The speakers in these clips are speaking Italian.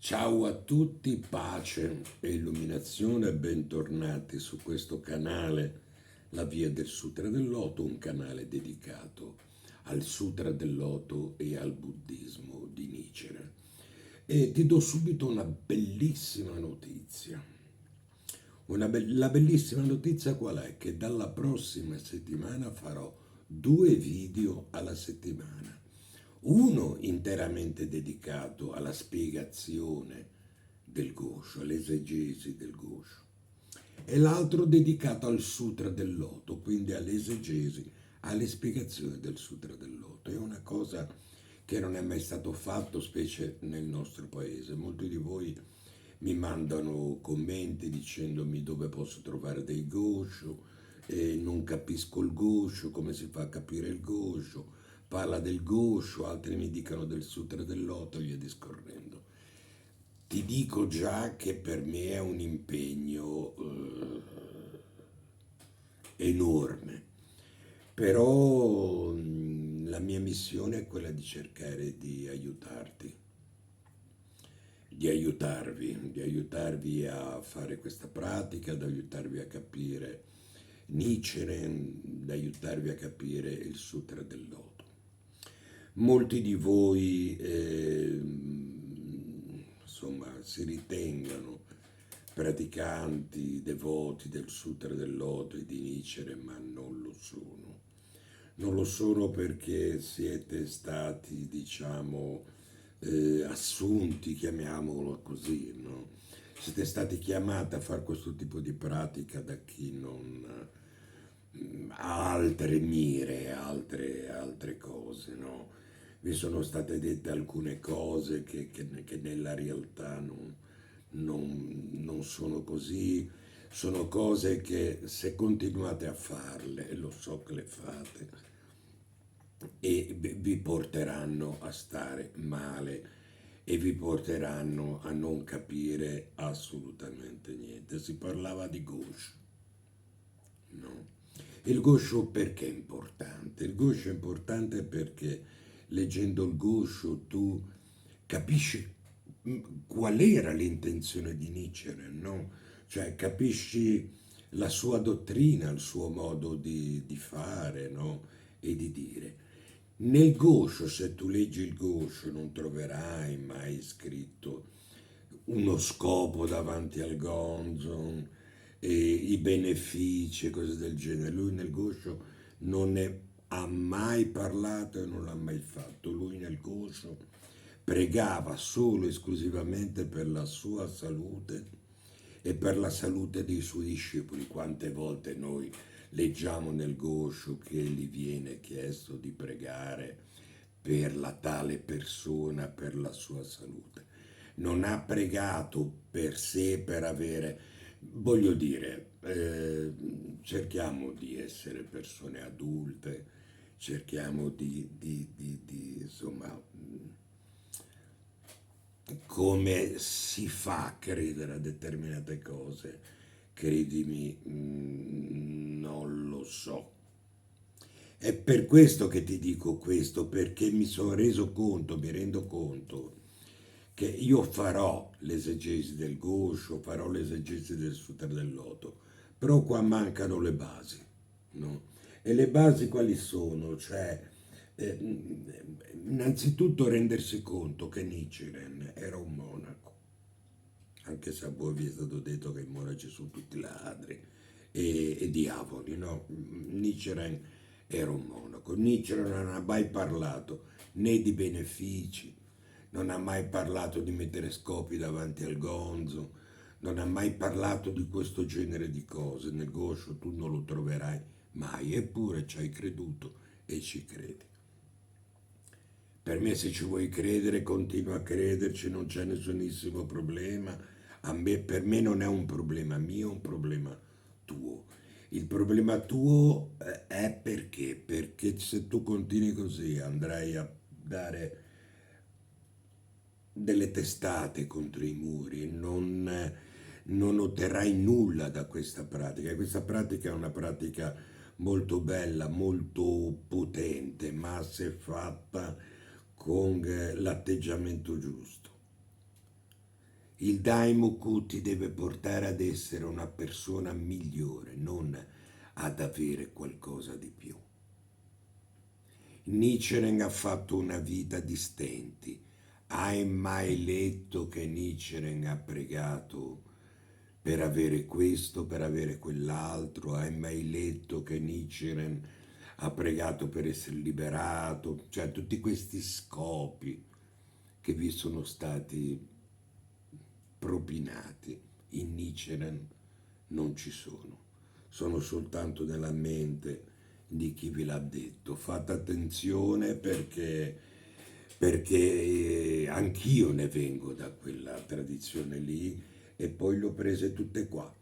Ciao a tutti, pace e illuminazione, bentornati su questo canale, La Via del Sutra del Loto, un canale dedicato al Sutra del Loto e al buddismo di Nichiren. E ti do subito una bellissima notizia. La bellissima notizia qual è? Che dalla prossima settimana farò 2 video alla settimana. Uno interamente dedicato alla spiegazione del Gosho, all'esegesi del Gosho, e l'altro dedicato al Sutra del Loto, quindi all'esegesi, alle spiegazioni del Sutra del Loto. È una cosa che non è mai stato fatto, specie nel nostro paese. Molti di voi mi mandano commenti dicendomi dove posso trovare dei Gosho, non capisco il Gosho, come si fa a capire il Gosho, parla del Gosho, altri mi dicono del Sutra del Loto e via discorrendo. Ti dico già che per me è un impegno enorme, però la mia missione è quella di cercare di aiutarvi a fare questa pratica, di aiutarvi a capire Nichiren, di aiutarvi a capire il Sutra del Loto. Molti di voi, insomma, si ritengano praticanti, devoti del Sutra del Loto e di Nichiren, ma non lo sono. Non lo sono perché siete stati, diciamo, assunti, chiamiamolo così, no? Siete stati chiamati a fare questo tipo di pratica da chi non ha altre mire, altre cose, no? Vi sono state dette alcune cose che nella realtà non sono così, sono cose che se continuate a farle, e lo so che le fate, e vi porteranno a stare male e vi porteranno a non capire assolutamente niente. Si parlava di Gosho, no? Il Gosho perché è importante? Il Gosho è importante perché leggendo il Gosho tu capisci qual era l'intenzione di Nichiren, no? Cioè capisci la sua dottrina, il suo modo di fare, no? E di dire. Nel Gosho, se tu leggi il Gosho, non troverai mai scritto uno scopo davanti al Gonzon, e i benefici e cose del genere. Lui nel Gosho non ne ha mai parlato e non l'ha mai fatto. Lui nel Gosho pregava solo e esclusivamente per la sua salute e per la salute dei suoi discepoli. Quante volte noi leggiamo nel Gosho che gli viene chiesto di pregare per la tale persona, per la sua salute. Non ha pregato per sé, per avere, voglio dire, cerchiamo di essere persone adulte, cerchiamo insomma, come si fa a credere a determinate cose, credimi, non lo so. È per questo che ti dico questo, perché mi sono reso conto, mi rendo conto che io farò l'esegesi del Gosho, farò l'esegesi del Sutra del Loto, però qua mancano le basi, no? E le basi quali sono? Cioè, eh, innanzitutto rendersi conto che Nichiren era un monaco, anche se a voi vi è stato detto che i monaci sono tutti ladri e diavoli, no? Nichiren era un monaco. Nichiren non ha mai parlato né di benefici, non ha mai parlato di mettere scopi davanti al gonzo, non ha mai parlato di questo genere di cose. Nel Gosho tu non lo troverai mai, eppure ci hai creduto e ci credi. Per me se ci vuoi credere, continua a crederci, non c'è nessunissimo problema. Per me non è un problema mio, è un problema tuo. Il problema tuo è perché? Perché se tu continui così andrai a dare delle testate contro i muri, non otterrai nulla da questa pratica. E questa pratica è una pratica molto bella, molto potente, ma se fatta con l'atteggiamento giusto. Il Daimoku ti deve portare ad essere una persona migliore, non ad avere qualcosa di più. Nichiren ha fatto una vita di stenti. Hai mai letto che Nichiren ha pregato per avere questo, per avere quell'altro? Hai mai letto che Nichiren ha pregato per essere liberato? Cioè tutti questi scopi che vi sono stati propinati in Nichiren non ci sono soltanto nella mente di chi ve l'ha detto. Fate attenzione perché anch'io ne vengo da quella tradizione lì e poi le ho prese tutte qua.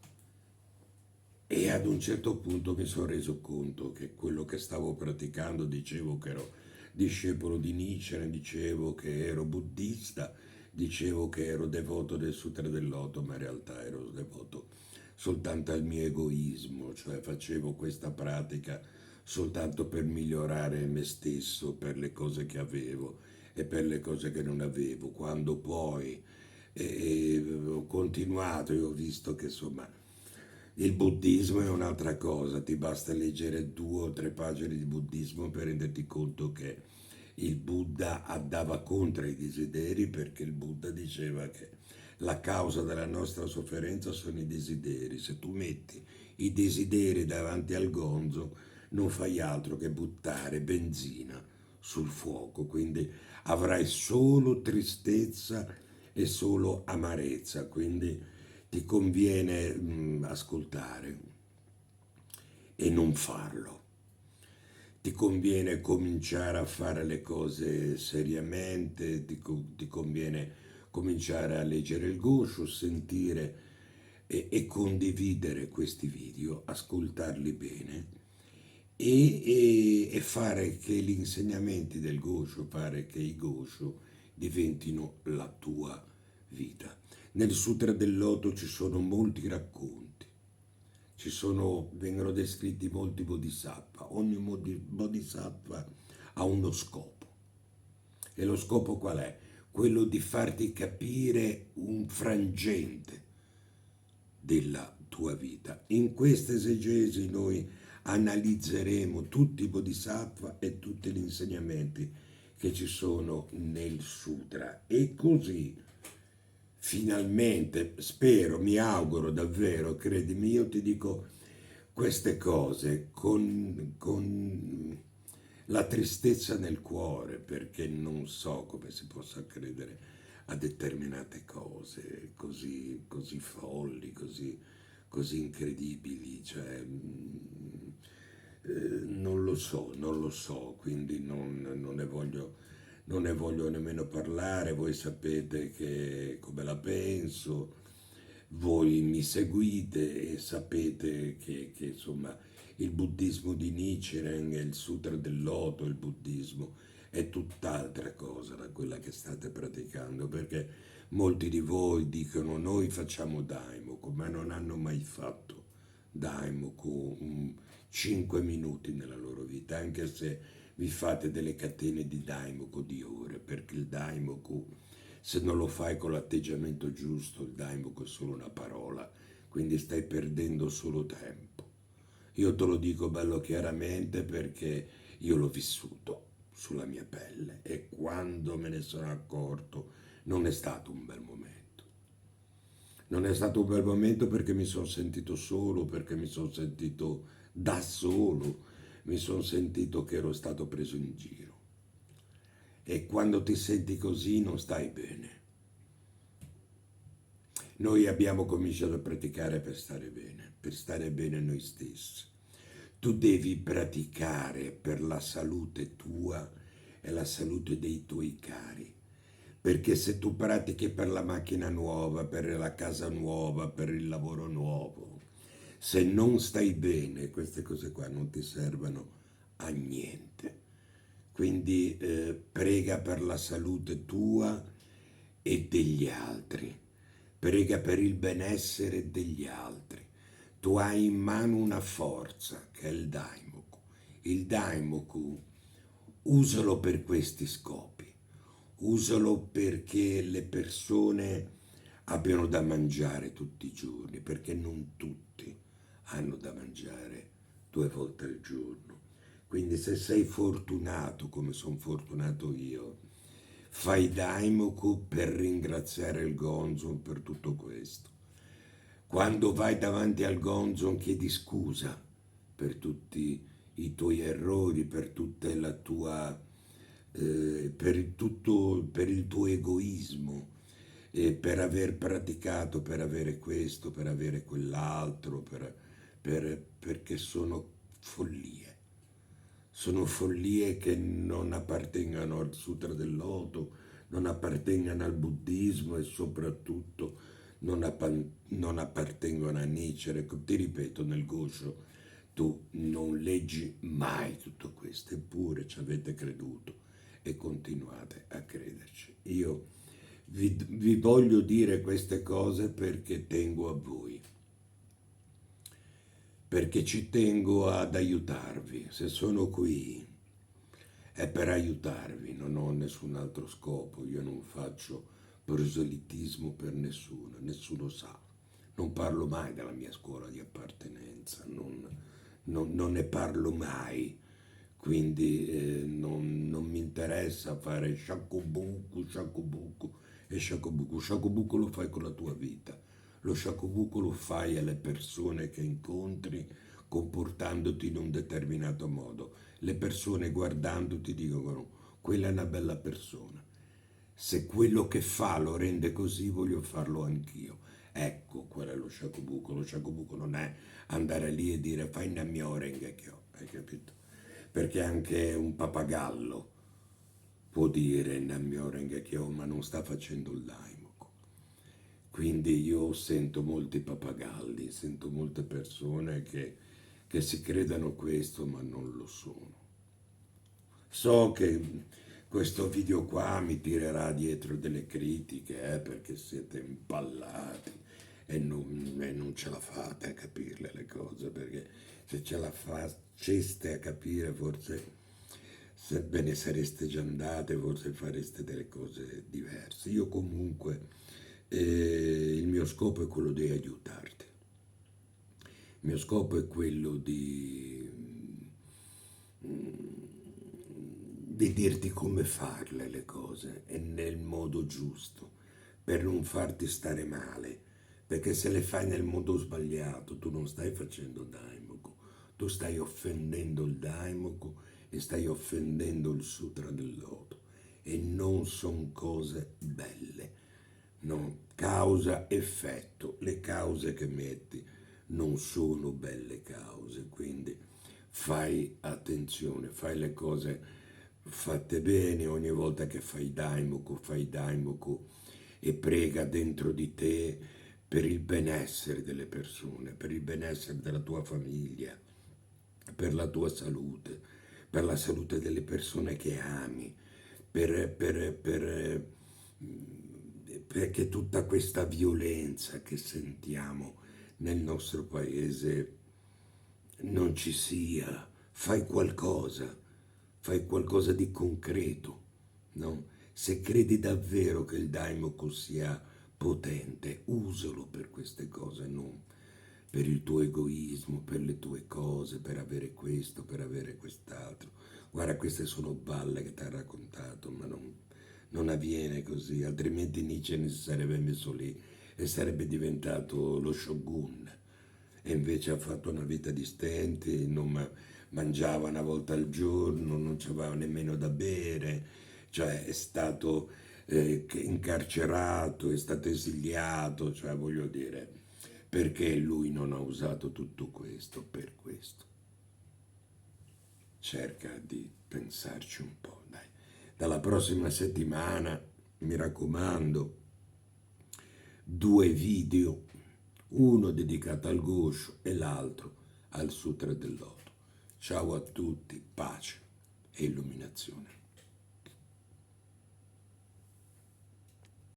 E ad un certo punto mi sono reso conto che quello che stavo praticando, dicevo che ero discepolo di Nietzsche, dicevo che ero buddista, dicevo che ero devoto del Sutra del Loto, ma in realtà ero devoto soltanto al mio egoismo, cioè facevo questa pratica soltanto per migliorare me stesso, per le cose che avevo e per le cose che non avevo. Quando poi ho continuato e ho visto che insomma il buddismo è un'altra cosa, ti basta leggere 2 o 3 pagine di buddismo per renderti conto che il Buddha andava contro i desideri perché il Buddha diceva che la causa della nostra sofferenza sono i desideri. Se tu metti i desideri davanti al gonzo non fai altro che buttare benzina sul fuoco, quindi avrai solo tristezza e solo amarezza, quindi ti conviene ascoltare e non farlo. Ti conviene cominciare a fare le cose seriamente, ti conviene cominciare a leggere il Gosho, sentire e condividere questi video, ascoltarli bene e fare che gli insegnamenti del Gosho, fare che i Gosho diventino la tua vita. Nel Sutra del Loto ci sono molti racconti, vengono descritti molti bodhisattva, ogni bodhisattva ha uno scopo. E lo scopo qual è? Quello di farti capire un frangente della tua vita. In questa esegesi noi analizzeremo tutti i bodhisattva e tutti gli insegnamenti che ci sono nel sutra e così finalmente spero, mi auguro davvero, credimi, io ti dico queste cose con la tristezza nel cuore perché non so come si possa credere a determinate cose così folli, così incredibili, cioè, non lo so, quindi non ne voglio nemmeno parlare, voi sapete come la penso, voi mi seguite e sapete che insomma il buddismo di Nichiren e il Sutra del Loto, il buddismo, è tutt'altra cosa da quella che state praticando, perché molti di voi dicono noi facciamo Daimoku, ma non hanno mai fatto Daimoku 5 minuti nella loro vita, anche se vi fate delle catene di Daimoku di ore, perché il Daimoku, se non lo fai con l'atteggiamento giusto, il Daimoku è solo una parola, quindi stai perdendo solo tempo. Io te lo dico bello chiaramente perché io l'ho vissuto sulla mia pelle e quando me ne sono accorto non è stato un bel momento. Non è stato un bel momento perché mi sono sentito solo, perché mi sono sentito da solo, mi sono sentito che ero stato preso in giro. E quando ti senti così non stai bene. Noi abbiamo cominciato a praticare per stare bene noi stessi. Tu devi praticare per la salute tua e la salute dei tuoi cari. Perché se tu pratichi per la macchina nuova, per la casa nuova, per il lavoro nuovo, se non stai bene, queste cose qua non ti servono a niente. Quindi prega per la salute tua e degli altri. Prega per il benessere degli altri. Tu hai in mano una forza che è il Daimoku. Il Daimoku usalo per questi scopi. Usalo perché le persone abbiano da mangiare tutti i giorni, perché non tutti hanno da mangiare 2 volte al giorno. Quindi se sei fortunato, come sono fortunato io, fai daimoku per ringraziare il Gonzon per tutto questo. Quando vai davanti al Gonzon chiedi scusa per tutti i tuoi errori, per tutta la tua, per il tuo egoismo, per aver praticato, per avere questo, per avere quell'altro, perché sono follie che non appartengono al Sutra del Loto, non appartengono al buddismo e soprattutto non appartengono a Nietzsche. Ecco, ti ripeto, nel Gosho tu non leggi mai tutto questo, eppure ci avete creduto e continuate a crederci. Io vi voglio dire queste cose perché tengo a voi, perché ci tengo ad aiutarvi. Se sono qui è per aiutarvi, non ho nessun altro scopo, io non faccio proselitismo per nessuno, nessuno sa. Non parlo mai della mia scuola di appartenenza, non ne parlo mai, quindi non mi interessa fare shakubuku, shakubuku e shakubuku. Shakubuku lo fai con la tua vita, lo shakubuku lo fai alle persone che incontri comportandoti in un determinato modo. Le persone guardandoti dicono, quella è una bella persona. Se quello che fa lo rende così, voglio farlo anch'io. Ecco, quello è lo shakubuku. Lo shakubuku non è andare lì e dire fai Nammyo Renge Kyo, hai capito? Perché anche un pappagallo può dire Nammyo Renge Kyo, ma non sta facendo il daimoku. Quindi io sento molti pappagalli, sento molte persone che si credano questo, ma non lo sono. So che questo video qua mi tirerà dietro delle critiche, perché siete impallati e non ce la fate a capirle le cose, perché se ce la faceste a capire forse ve ne sareste già andate, forse fareste delle cose diverse. Io comunque il mio scopo è quello di aiutarti. Il mio scopo è quello di dirti come farle le cose e nel modo giusto, per non farti stare male, perché se le fai nel modo sbagliato tu non stai facendo daimoku, tu stai offendendo il daimoku e stai offendendo il sutra del loto e non sono cose belle, no? Causa-effetto, le cause che metti non sono belle cause, quindi fai attenzione, fai le cose fatte bene. Ogni volta che fai daimoku e prega dentro di te per il benessere delle persone, per il benessere della tua famiglia, per la tua salute, per la salute delle persone che ami, perché tutta questa violenza che sentiamo nel nostro paese non ci sia. Fai qualcosa di concreto, no? Se credi davvero che il daimoku sia potente, usalo per queste cose, non per il tuo egoismo, per le tue cose, per avere questo, per avere quest'altro. Guarda, queste sono balle che ti ha raccontato, ma non avviene così, altrimenti Nietzsche ne si sarebbe messo lì e sarebbe diventato lo shogun. E invece ha fatto una vita di stenti, non mangiava una volta al giorno, non c'aveva nemmeno da bere, cioè è stato incarcerato, è stato esiliato, cioè voglio dire, perché lui non ha usato tutto questo per questo? Cerca di pensarci un po', dai. Dalla prossima settimana, mi raccomando, 2 video, uno dedicato al Gosho e l'altro al Sutra del Loto. Ciao a tutti, pace e illuminazione.